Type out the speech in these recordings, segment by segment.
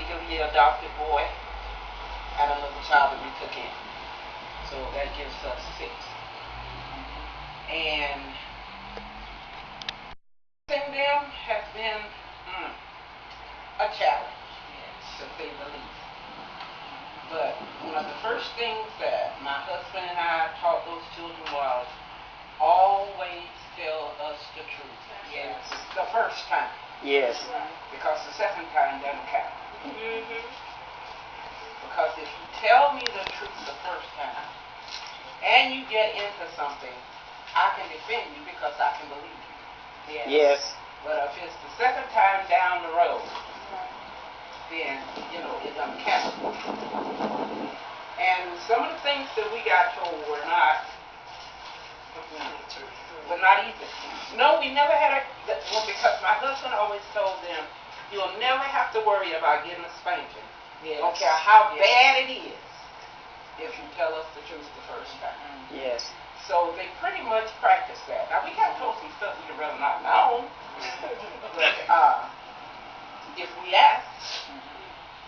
legally adopted boy and another child that we took in. So that gives us 6. And raising them has been a challenge, to say the least. But one of the first things that my husband and I taught those children was always tell us the truth. Yes. The first time. Yes. Because the second time doesn't count. Because if you tell me the truth the first time and you get into something, I can defend you because I can believe you. Yes. But if it's the second time down the road, then, it doesn't count. And some of the things that we got told were not easy. No, we never had because my husband always told them, you'll never have to worry about getting a spanking. Yes. Don't care how bad it is if you tell us the truth the first time. Yes. So they pretty much practiced that. Now, we got told some stuff we'd rather not know. But if we asked,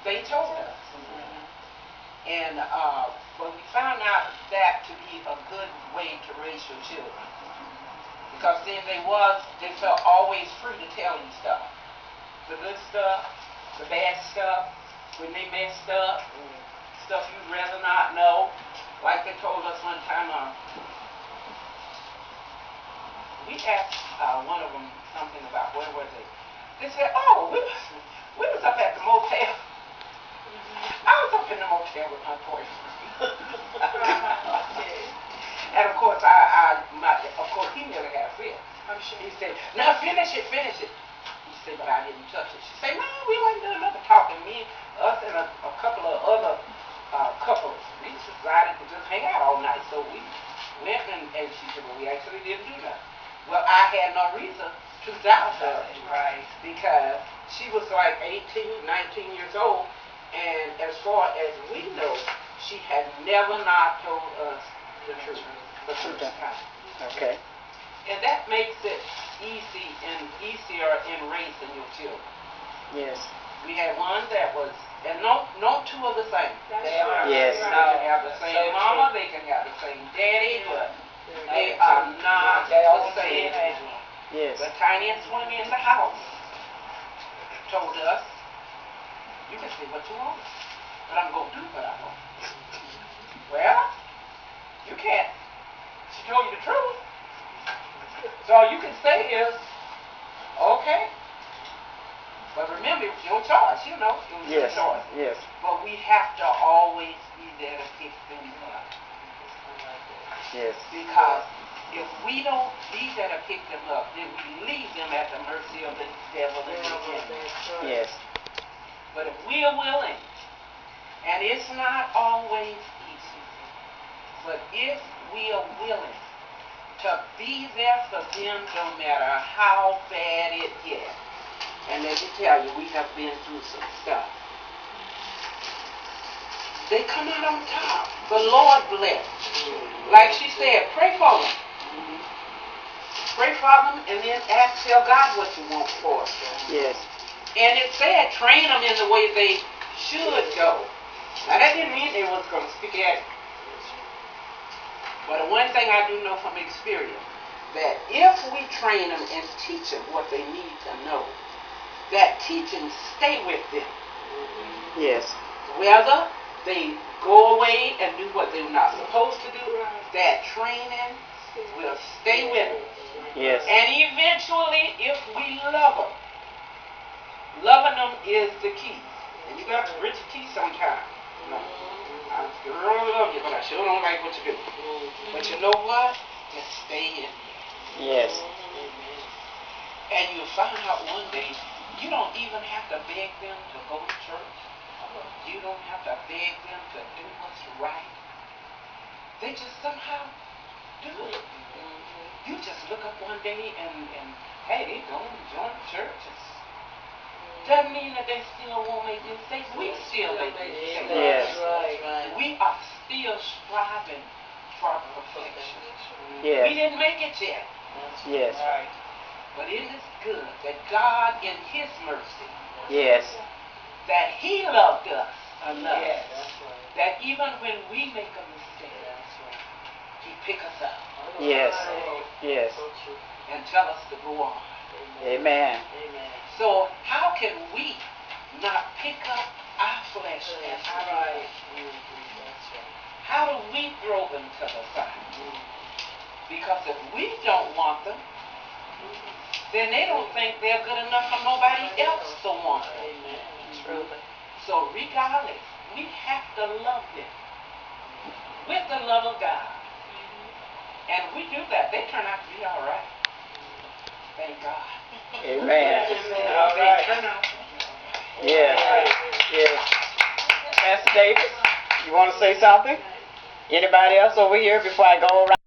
they told us. And but we found out that to be a good way to raise your children. Because then they felt always free to tell you stuff. The good stuff, the bad stuff, when they messed up, stuff you'd rather not know. Like they told us one time, we asked one of them something about where were they. They said, oh, we was up at the motel. I was up in the motel with my boyfriend. And of course, he nearly had a fit. He said, "Now finish it." He said, "But I didn't touch it." She said, "No, we wasn't doing nothing talking. Us and a couple of other couples. We decided to just hang out all night. So we went and she said, well, we actually didn't do nothing. Well, I had no reason to doubt her, Right. because she was like 18, 19 years old, and as far as we know, she had never not told us the truth the first time. Okay. And that makes it easier in raising your children. Yes. We had one that was, and no two are the same. Yes. They can have the same mama, they can have the same daddy, but they are not the same. Yes. The tiniest one in the house told us, you can say what you want, but I'm going to do what I want. Well, you can't. She told you the truth. So all you can say is, okay. But remember, it's your choice, it was your choice. Yes. But we have to always be there to pick them up. Yes. Because if we don't be there to pick them up, then we leave them at the mercy of the devil and the enemy. Yes. But if we are willing, and it's not always easy, but if we are willing to be there for them no matter how bad it gets, and let me tell you, we have been through some stuff. They come out on top. The Lord bless. Like she said, pray for them. Pray for them and then tell God what you want for them. Yes. And it said, train them in the way they should go. Now that didn't mean they was going to stick at it. But the one thing I do know from experience, that if we train them and teach them what they need to know, that teaching stay with them. Yes. Whether they go away and do what they're not supposed to do, that training will stay with them. Yes. And eventually, if we love them, loving them is the key. And you got to grit your teeth sometimes. I really love you, but I sure don't like what you do. But you know what? Just stay in there. Yes. And you'll find out one day, you don't even have to beg them to go to church. You don't have to beg them to do what's right. They just somehow do it. You just look up one day and hey, they going to join churches. Doesn't mean that they still won't make mistakes. We still make mistakes. Yes. Right. We are still striving for perfection. Yes. We didn't make it yet. Yes. But it is good that God, in His mercy, Yes. that He loved us enough Yes. that even when we make a mistake, He pick us up Yes. Yes. and tell us to go on. Amen. So how can we not pick up our flesh and our Right. blood? How do we throw them to the side? Because if we don't want them, then they don't think they're good enough for nobody else to want them. Truly. So regardless, we have to love them with the love of God. And we do that, they turn out to be all right. Thank God. Amen. They turn out to be Yes. Yes. Pastor Davis, you want to say something? Anybody else over here before I go around?